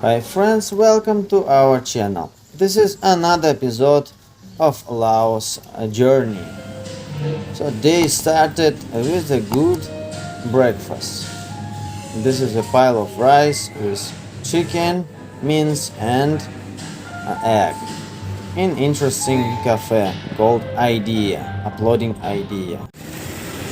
Hi friends, welcome to our channel. This is another episode of Laos journey. So day started with a good breakfast. This is a pile of rice with chicken, mince and an egg. In interesting cafe called Idea, uploading Idea.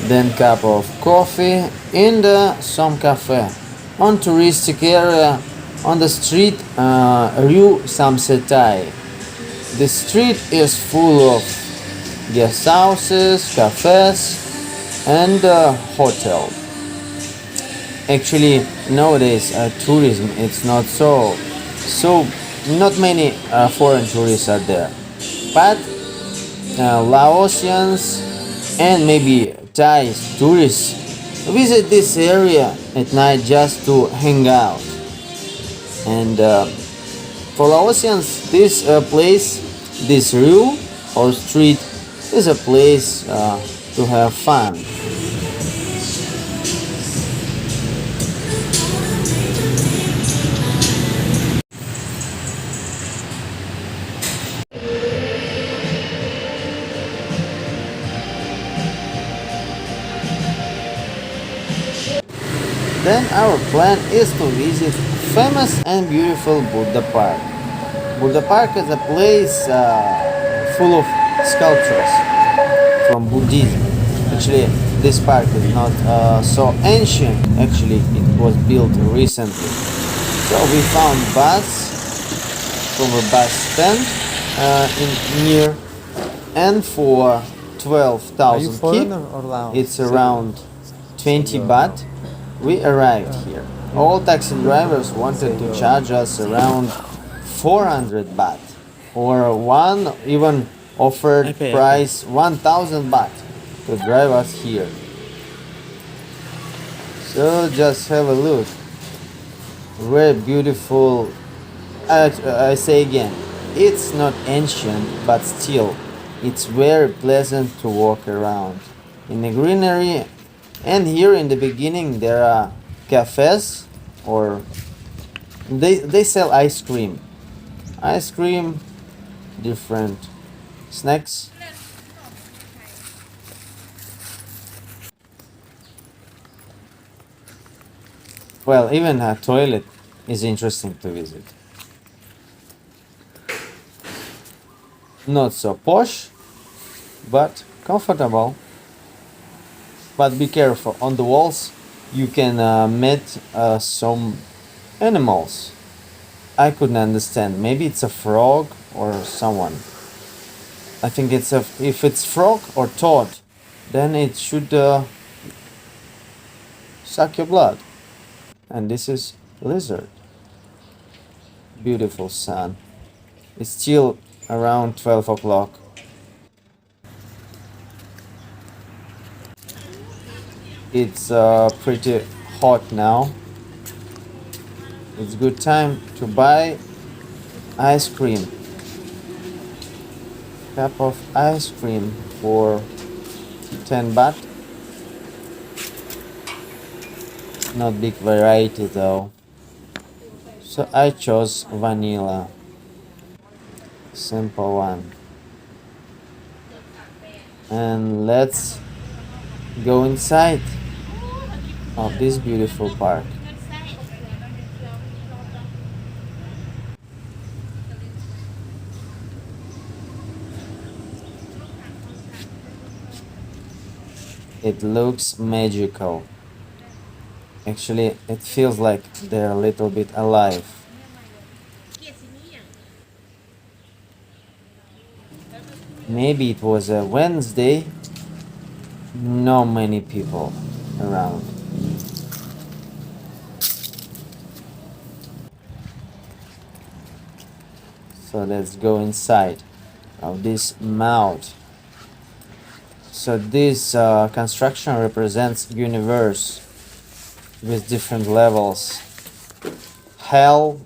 Then cup of coffee in some cafe on touristic area on the street Rue Samsetai. The street is full of guest houses, cafes and hotel. Actually nowadays tourism it's not so not many foreign tourists are there, but Laosians and maybe Thai tourists visit this area at night just to hang out. And for Laosians, this place, this rue or street, is a place to have fun. Then our plan is to visit famous and beautiful Buddha Park. Buddha Park is a place full of sculptures from Buddhism. Actually, this park is not so ancient. Actually, it was built recently. So we found bus from a bus stand in near, and for 12,000 kip, it's around 20 baht. We arrived here. All taxi drivers wanted to charge us around 400 baht, or one even offered price 1,000 baht to drive us here. So just have a look. Very beautiful. I say again, it's not ancient, but still, it's very pleasant to walk around in the greenery. And here in the beginning there are cafes, or they sell ice cream, different snacks. Well, even a toilet is interesting to visit. Not so posh, but comfortable. But be careful, on the walls you can meet some animals. I couldn't understand, maybe it's a frog or someone. I think if it's frog or toad, then it should suck your blood. And this is lizard. Beautiful sun. It's still around 12 o'clock. It's pretty hot now. It's good time to buy ice cream. Cup of ice cream for 10 baht. Not big variety though. So I chose vanilla. Simple one. And let's go inside of this beautiful park. It looks magical. Actually, it feels like they're a little bit alive. Maybe it was a Wednesday. Not many people around. So let's go inside of this mouth. So this construction represents universe with different levels. Hell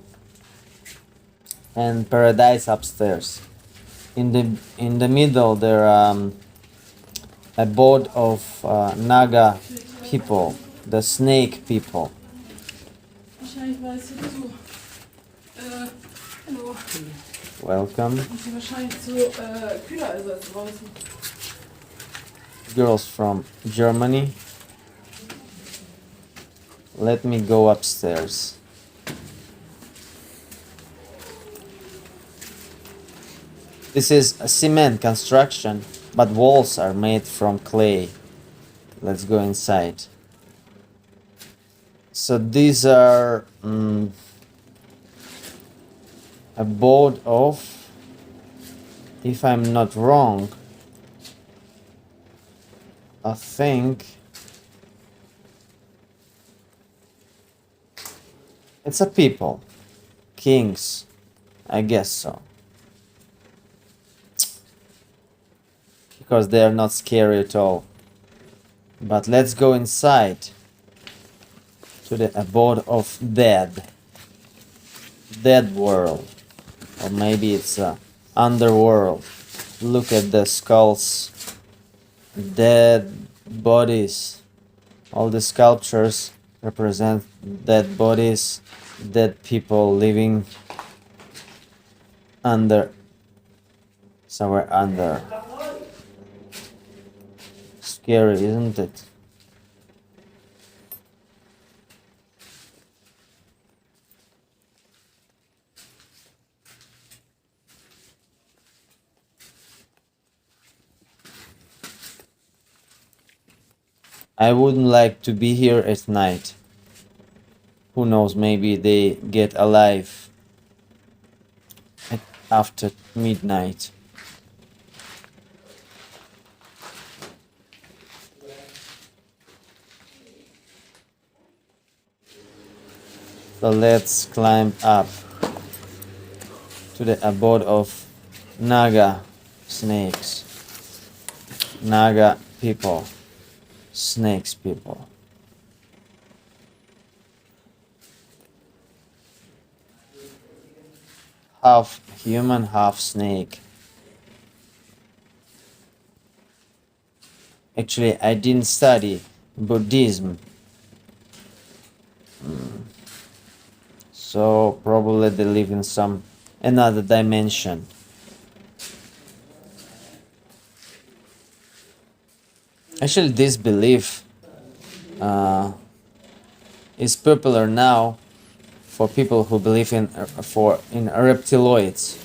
and paradise upstairs. In the middle there abode of Naga people, the snake people. Hallo. Welcome. Ist hier wahrscheinlich so kühler also als draußen. Girls from Germany. Let me go upstairs. This is a cement construction, but walls are made from clay. Let's go inside. So these are a board of, if I'm not wrong, I think it's a people, kings, I guess so. Because they are not scary at all. But let's go inside to the abode of dead world, or maybe it's a underworld. Look at the skulls, dead bodies. All the sculptures represent dead bodies, dead people living under, somewhere under. Scary, isn't it? I wouldn't like to be here at night. Who knows, maybe they get alive after midnight. So let's climb up to the abode of Naga snakes. Naga people. Snakes people. Half human, half snake. Actually, I didn't study Buddhism. So probably they live in some another dimension. Actually, this belief is popular now for people who believe in reptiloids.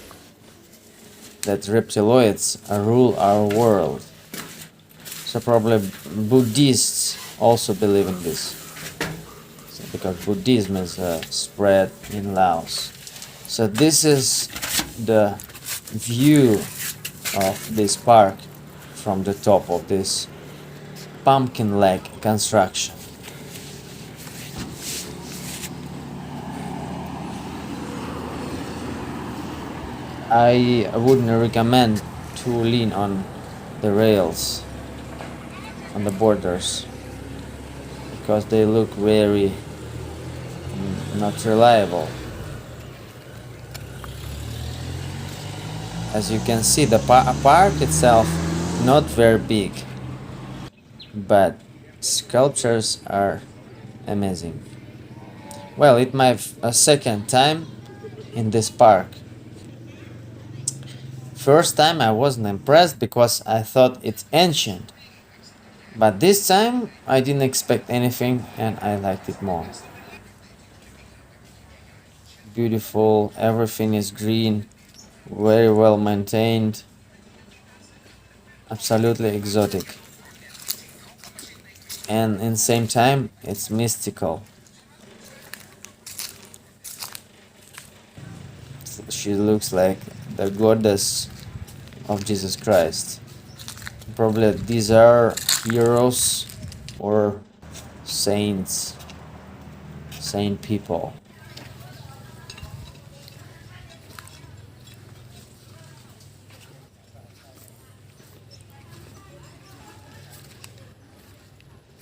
That reptiloids rule our world. So probably Buddhists also believe in this. So because Buddhism is spread in Laos. So this is the view of this park from the top of this pumpkin leg construction. I wouldn't recommend to lean on the rails, on the borders, because they look very not reliable. As you can see, the park itself not very big, but sculptures are amazing. Well, it's my second time in this park. First time I wasn't impressed because I thought it's ancient. But this time I didn't expect anything and I liked it more. Beautiful, everything is green, very well maintained, absolutely exotic. And in the same time it's mystical. She looks like the goddess of Jesus Christ. Probably these are heroes or saints, saint people.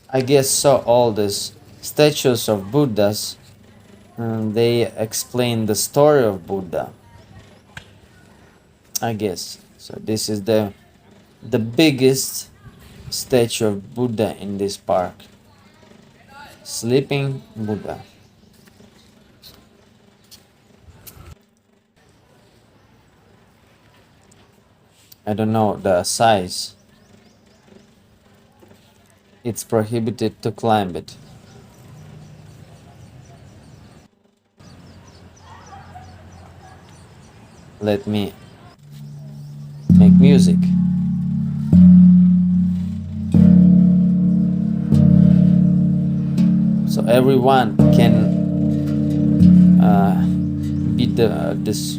I guess so. All these statues of Buddhas, they explain the story of Buddha. I guess so. This is the biggest statue of Buddha in this park. Sleeping Buddha. I don't know the size. It's prohibited to climb it. Let me make music. So everyone can beat this.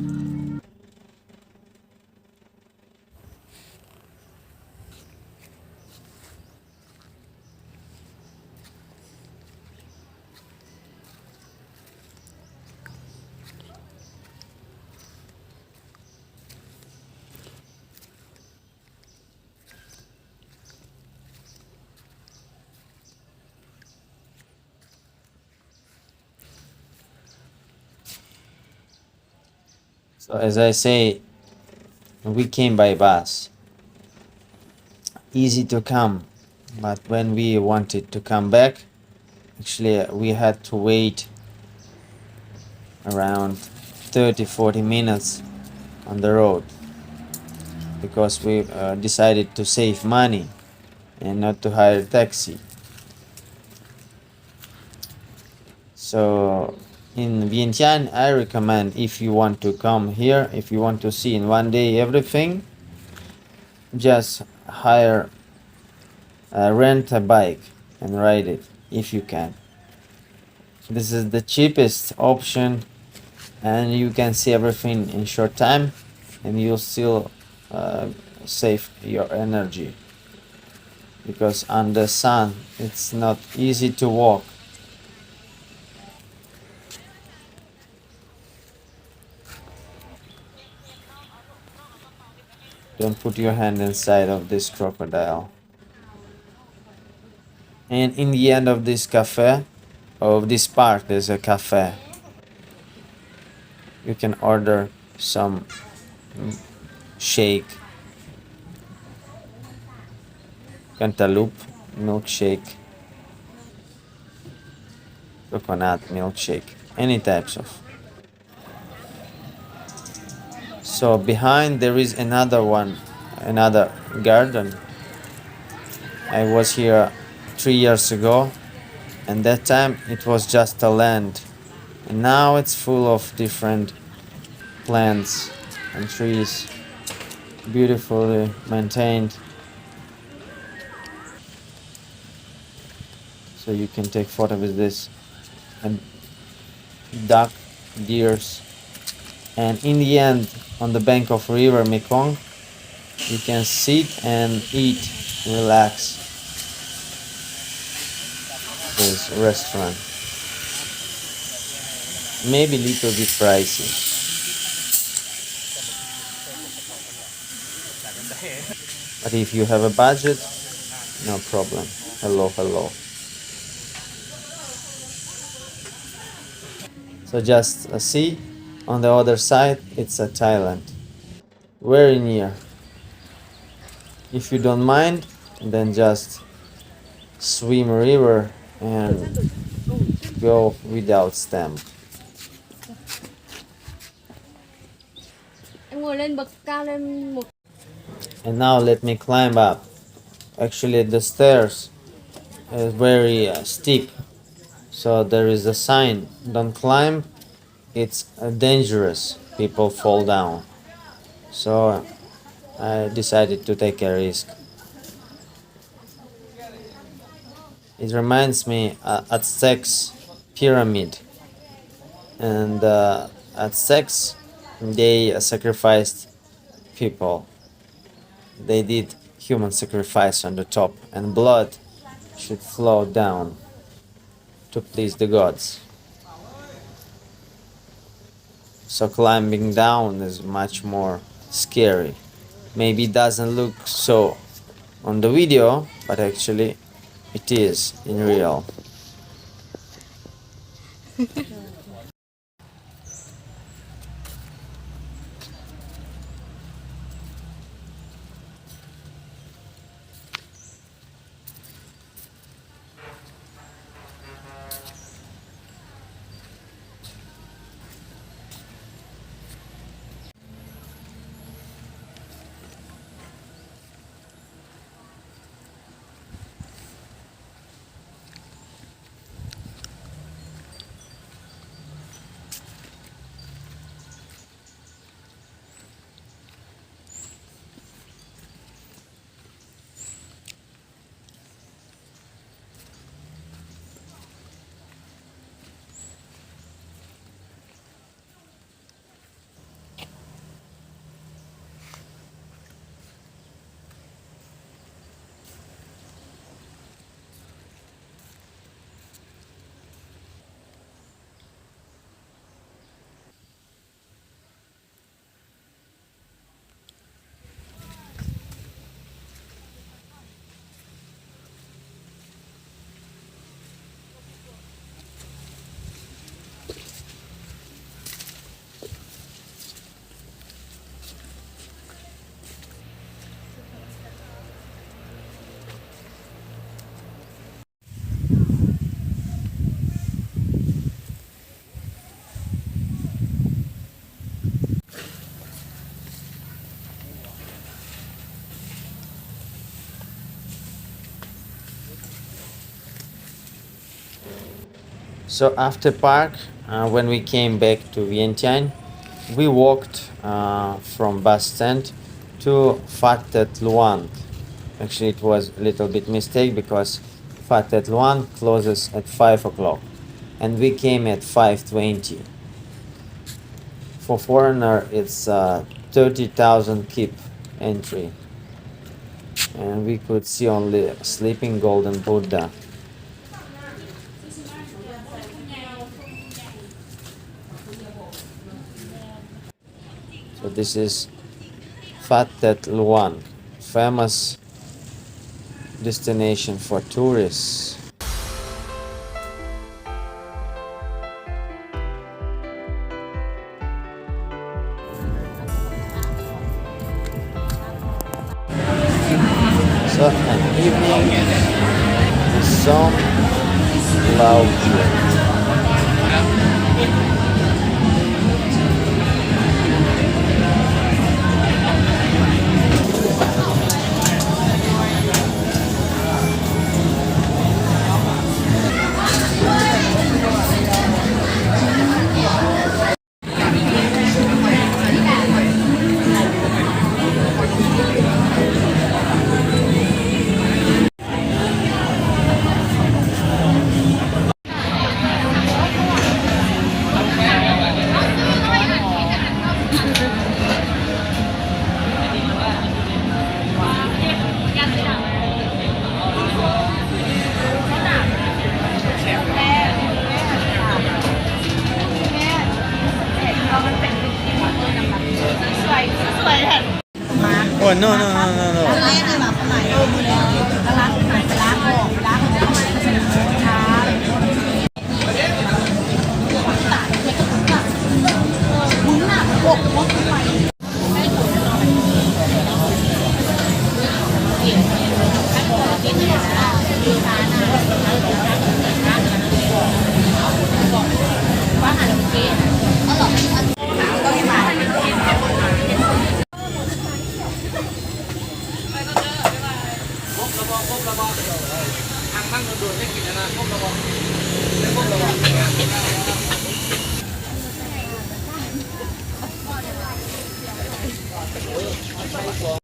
So as I say, we came by bus. Easy to come, but when we wanted to come back, actually we had to wait around 30-40 minutes on the road because we decided to save money and not to hire a taxi. So in Vientiane, I recommend, if you want to come here, if you want to see in one day everything, just rent a bike and ride it if you can. This is the cheapest option, and you can see everything in short time, and you'll still save your energy, because under sun it's not easy to walk. Don't put your hand inside of this crocodile. And in the end of this cafe, of this park, there's a cafe. You can order some shake, cantaloupe milkshake, coconut milkshake, any types of. So behind there is another one, another garden. I was here 3 years ago, and that time it was just a land, and now it's full of different plants and trees, beautifully maintained. So you can take photo with this, and duck, deers, and in the end, on the bank of river Mekong, you can sit and eat, relax. This restaurant, maybe little bit pricey, but if you have a budget, no problem. Hello, hello. So just see, on the other side it's a Thailand, very near. If you don't mind, then just swim river and go without stamp. Em ngồi lên bậc cao lên một. And now let me climb up. Actually the stairs is very steep, so there is a sign, don't climb, it's dangerous, people fall down. So I decided to take a risk. It reminds me Aztecs pyramid, and Aztecs, they sacrificed people. They did human sacrifice on the top, and blood should flow down to please the gods. So climbing down is much more scary. Maybe it doesn't look so on the video, but actually it is in real. So after park, when we came back to Vientiane, we walked from bus stand to Pha That Luang. Actually, it was a little bit mistake because Pha That Luang closes at 5 o'clock, and we came at 5:20. For foreigner, it's 30,000 kip entry, and we could see only sleeping golden Buddha. So this is Pha That Luang, famous destination for tourists. So an evening, the sun loud. Oh no.